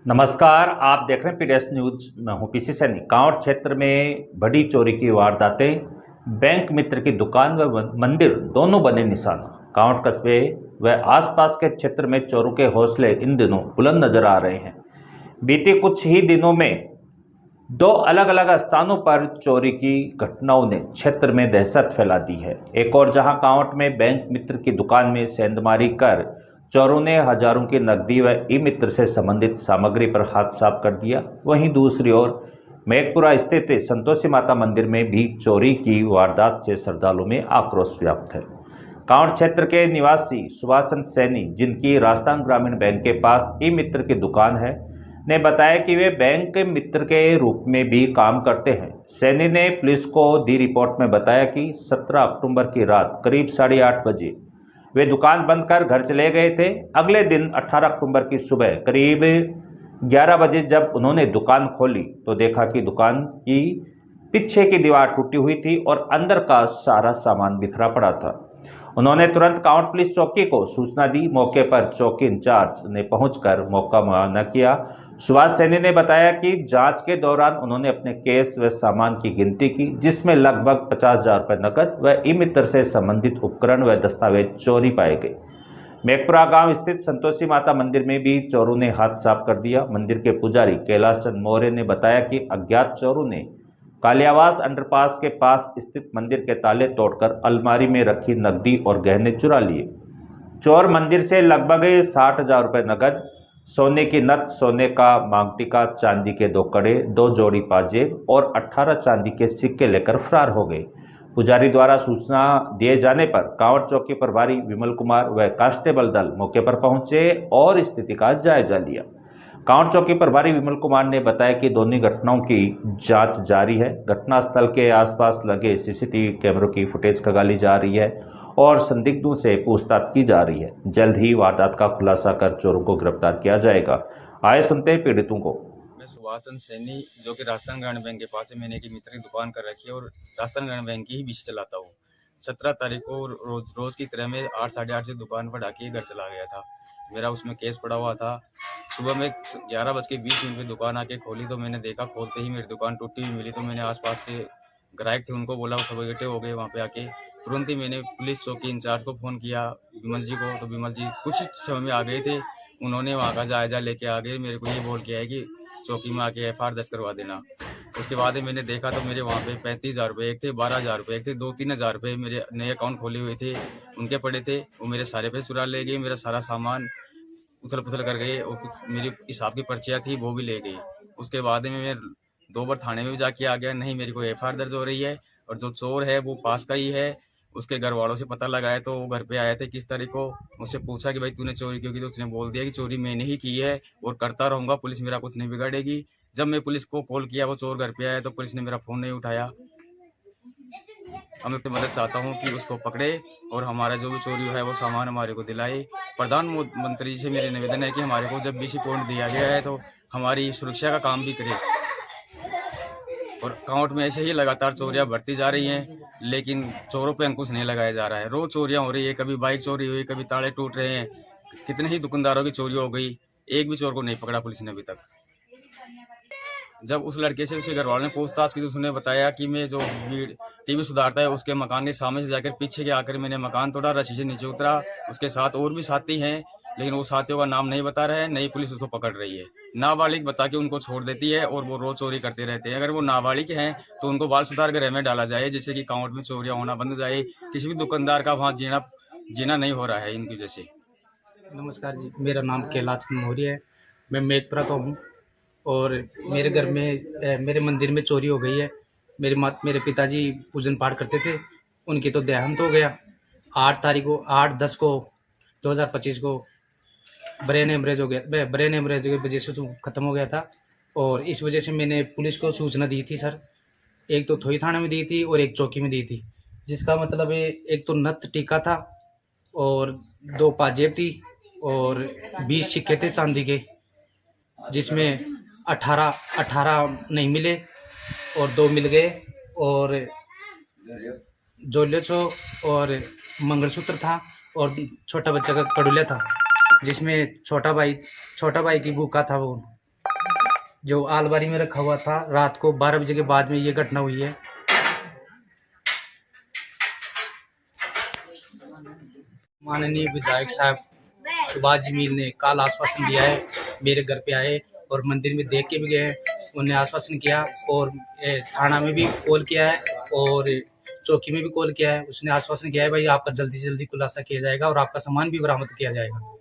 नमस्कार, आप देख रहे हैं पीडीएस न्यूज। मैं हूं पीसी सैनी। कांवड़ क्षेत्र में बड़ी चोरी की वारदातें, बैंक मित्र की दुकान व मंदिर दोनों बने निशाना। कांवड़ कस्बे व आसपास के क्षेत्र में चोरों के हौसले इन दिनों बुलंद नजर आ रहे हैं। बीते कुछ ही दिनों में दो अलग अलग स्थानों पर चोरी की घटनाओं ने क्षेत्र में दहशत फैला दी है। एक और जहां कांवड़ में बैंक मित्र की दुकान में सेंधमारी कर चोरों ने हजारों की नकदी व ई मित्र से संबंधित सामग्री पर हाथ साफ कर दिया, वहीं दूसरी ओर मेघपुरा स्थित संतोषी माता मंदिर में भी चोरी की वारदात से श्रद्धालुओं में आक्रोश व्याप्त है। कांवड़ क्षेत्र के निवासी सुभाष चंद्र सैनी, जिनकी राजस्थान ग्रामीण बैंक के पास ई मित्र की दुकान है, ने बताया कि वे बैंक मित्र के रूप में भी काम करते हैं। सैनी ने पुलिस को दी रिपोर्ट में बताया कि 17 अक्टूबर की रात करीब 8:30 बजे वे दुकान बंद कर घर चले गए थे। अगले दिन 18 अक्टूबर की सुबह करीब 11 बजे जब उन्होंने दुकान खोली तो देखा कि दुकान की पीछे की दीवार टूटी हुई थी और अंदर का सारा सामान बिखरा पड़ा था। उन्होंने तुरंत कांवड़ पुलिस चौकी को सूचना दी। मौके पर चौकी इंचार्ज ने पहुंचकर मौका मुआयना किया। सुभाष सैनी ने बताया कि जांच के दौरान उन्होंने अपने केस व सामान की गिनती की, जिसमें लगभग 50,000 रुपये नकद व ई मित्र से संबंधित उपकरण व दस्तावेज चोरी पाए गए। मेघपुरा गांव स्थित संतोषी माता मंदिर में भी चोरों ने हाथ साफ कर दिया। मंदिर के पुजारी कैलाश चंद मौर्य ने बताया कि अज्ञात चोरों ने कालियावास अंडरपास के पास स्थित मंदिर के ताले तोड़कर अलमारी में रखी नकदी और गहने चुरा लिए। चोर मंदिर से लगभग 60,000 रुपये नकद, सोने की नथ, सोने का मांगटिका, चांदी के 2 कड़े, 2 जोड़ी पाजेब और 18 चांदी के सिक्के लेकर फरार हो गए। पुजारी द्वारा सूचना दिए जाने पर कांवड़ चौकी प्रभारी विमल कुमार व कांस्टेबल दल मौके पर पहुंचे और स्थिति का जायजा लिया। कांवड़ चौकी प्रभारी विमल कुमार ने बताया कि दोनों घटनाओं की जांच जारी है। घटनास्थल के आसपास लगे सीसीटीवी कैमरों की फुटेज खंगाली जा रही है और संदिग्धों से पूछताछ की जा रही है। जल्द ही वारदात का खुलासा कर चोरों को गिरफ्तार किया जाएगा। आए सुनते हैं पीड़ितों को। मैं सुभाष चंद्र सैनी, जो कि राजस्थान ग्रामीण बैंक के पास है, मैंने एक मित्र की दुकान कर रखी है और राजस्थान ग्रामीण बैंक की ही बीच चलाता हूँ। 17 तारीख को रोज की तरह मैं 8 साढ़े 8 से दुकान पर ढाके घर चला गया था। मेरा उसमें केस पड़ा हुआ था। सुबह में 11:20 पे दुकान आके खोली तो मैंने देखा, खोलते ही मेरी दुकान टूटी हुई मिली। तो मैंने आसपास के ग्राहक थे उनको बोला, वो सब इकट्ठे हो गए वहाँ पे आके। तुरंत ही मैंने पुलिस चौकी इंचार्ज को फ़ोन किया, विमल जी को। तो विमल जी कुछ समय में आ गए थे। उन्होंने वहाँ का जायजा लेके आ गए। मेरे को ये बोल के आए कि चौकी में आके FIR दर्ज करवा देना। उसके बाद मैंने देखा तो मेरे वहाँ पे 35,000 रुपये एक थे, 12,000 रुपये एक थे, 2-3 हज़ार रुपये मेरे नए अकाउंट खोले हुए थे उनके पड़े थे। वो मेरे सारे पैसे चुरा ले गए, मेरा सारा सामान उथल पुथल कर गए और कुछ मेरी हिसाब की पर्चियाँ थी वो भी ले गई। उसके बाद में मैं 2 बार थाने में भी जाके आ गया, नहीं मेरी कोई FIR दर्ज हो रही है। और जो चोर है वो पास का ही है। उसके घर वालों से पता लगाया तो वो घर पे आए थे 21 तारीख को। मुझसे पूछा कि भाई तूने चोरी क्यों की, तो उसने बोल दिया कि चोरी मैंने ही की है और करता रहूंगा, पुलिस मेरा कुछ नहीं बिगाड़ेगी। जब मैं पुलिस को कॉल किया, वो चोर घर पे आया, तो पुलिस ने मेरा फ़ोन नहीं उठाया। मैं मदद चाहता हूँ कि उसको पकड़े और हमारा जो भी चोरी है वो सामान हमारे को दिलाए। प्रधानमंत्री जी से मेरी निवेदन है कि हमारे को जब BC पॉइंट दिया गया है तो हमारी सुरक्षा का काम भी करे। और कांवड़ में ऐसे ही लगातार चोरियां बढ़ती जा रही हैं, लेकिन चोरों पे अंकुश नहीं लगाया जा रहा है। रोज चोरियां हो रही है, कभी बाइक चोरी हुई, कभी ताले टूट रहे हैं, कितने ही दुकानदारों की चोरी हो गई, एक भी चोर को नहीं पकड़ा पुलिस ने अभी तक। जब उस लड़के से उसके घर वालों ने पूछताछ की तो उसने बताया कि मैं जो टीवी सुधारता है उसके मकान के सामने से जाकर पीछे के आकर मैंने मकान तोड़ा, रस्सी से नीचे उतरा। उसके साथ और भी साथी हैं, लेकिन वो साथियों का नाम नहीं बता रहे हैं, नई पुलिस उसको पकड़ रही है। नाबालिग बता के उनको छोड़ देती है और वो रोज चोरी करते रहते हैं। अगर वो नाबालिग हैं तो उनको बाल सुधार गृह में डाला जाए, जिससे कि कांवड़ में चोरियां होना बंद हो जाए। किसी भी दुकानदार का वहाँ जीना नहीं हो रहा है इनकी वजह से। नमस्कार जी, मेरा नाम कैलाश मौर्य है। मैं मेघपुरा का हूँ और मेरे घर में मेरे मंदिर में चोरी हो गई है। मेरे पिताजी पूजन पाठ करते थे, उनकी तो देहांत हो गया। 8-10 को 2025 को ब्रेन हेमरेज हो गया। ब्रेन हेमरेज की वजह से तो ख़त्म हो गया था और इस वजह से मैंने पुलिस को सूचना दी थी सर। एक तो थोई थाना में दी थी और एक चौकी में दी थी, जिसका मतलब है एक तो नथ टीका था और 2 पाजेब थी और 20 सिक्के थे चांदी के, जिसमें 18 नहीं मिले और 2 मिल गए। और जोलेचो और मंगलसूत्र था और छोटा बच्चा का कड़ुलिया था, जिसमें छोटा भाई की भूखा था वो। जो आलमारी में रखा हुआ था। रात को 12 बजे के बाद में ये घटना हुई है। माननीय विधायक साहब सुभाष जी मील ने कल आश्वासन दिया है, मेरे घर पे आए और मंदिर में देख के भी गए। उन्हें आश्वासन किया और थाना में भी कॉल किया है और चौकी में भी कॉल किया है। उसने आश्वासन किया है भाई आपका जल्दी से जल्दी खुलासा किया जाएगा और आपका सामान भी बरामद किया जाएगा।